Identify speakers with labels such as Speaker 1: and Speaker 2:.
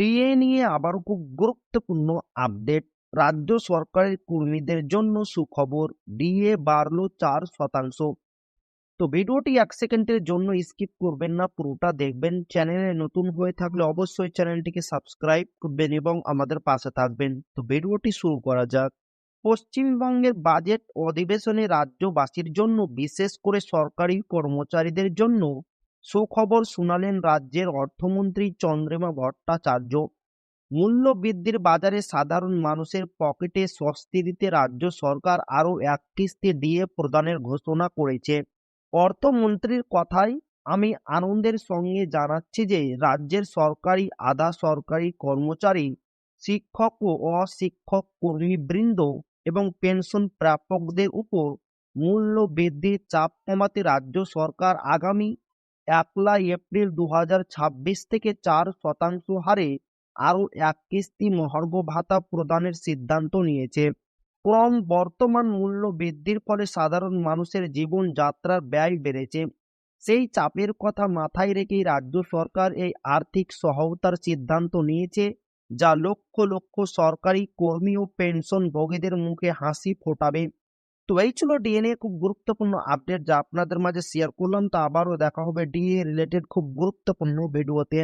Speaker 1: DA নিয়ে আবারও খুব গুরুত্বপূর্ণ আপডেট। রাজ্য সরকারের কর্মীদের জন্য সুখবর, ডিএ বাড়লো 4%। তো ভিডিওটি 1 সেকেন্ডের জন্য স্কিপ করবেন না, পুরোটা দেখবেন। চ্যানেলে নতুন হয়ে থাকলে অবশ্যই চ্যানেলটিকে সাবস্ক্রাইব করবেন এবং আমাদের পাশে থাকবেন। তো ভিডিওটি শুরু করা যাক। পশ্চিমবঙ্গের বাজেট অধিবেশনে রাজ্যবাসীর জন্য, বিশেষ করে সরকারি কর্মচারীদের জন্য সুখবর শোনালেন রাজ্যের অর্থমন্ত্রী চন্দ্রিমা ভট্টাচার্য। মূল্য বৃদ্ধির বাজারে সাধারণ মানুষের পকেটে স্বস্তি দিতে রাজ্য সরকার আরও এক কিস্তি ডিএ প্রদানের ঘোষণা করেছে। অর্থমন্ত্রীর কথায় আমি আনন্দের সঙ্গে জানাচ্ছি যে রাজ্যের সরকারি, আধা সরকারি কর্মচারী, শিক্ষক ও অশিক্ষক কর্মীবৃন্দ এবং পেনশন প্রাপকদের উপর মূল্য বৃদ্ধির চাপ কমাতে রাজ্য সরকার আগামী 1 এপ্রিল 2026 থেকে 4% হারে আরও এক কিস্তি মহার্ঘ ভাতা প্রদানের সিদ্ধান্ত নিয়েছে। বর্তমান মূল্য বৃদ্ধির ফলে সাধারণ মানুষের জীবনযাত্রার ব্যয় বেড়েছে। সেই চাপের কথা মাথায় রেখেই রাজ্য সরকার এই আর্থিক সহায়তার সিদ্ধান্ত নিয়েছে, যা লক্ষ লক্ষ সরকারি কর্মী ও পেনশনভোগীদের মুখে হাসি ফোটাবে। তো এই ছিল ডিএনএ খুব গুরুত্বপূর্ণ আপডেট, যা আপনাদের মাঝে শেয়ার করলাম। তো আবারও দেখা হবে ডিএ রিলেটেড খুব গুরুত্বপূর্ণ ভিডিওতে।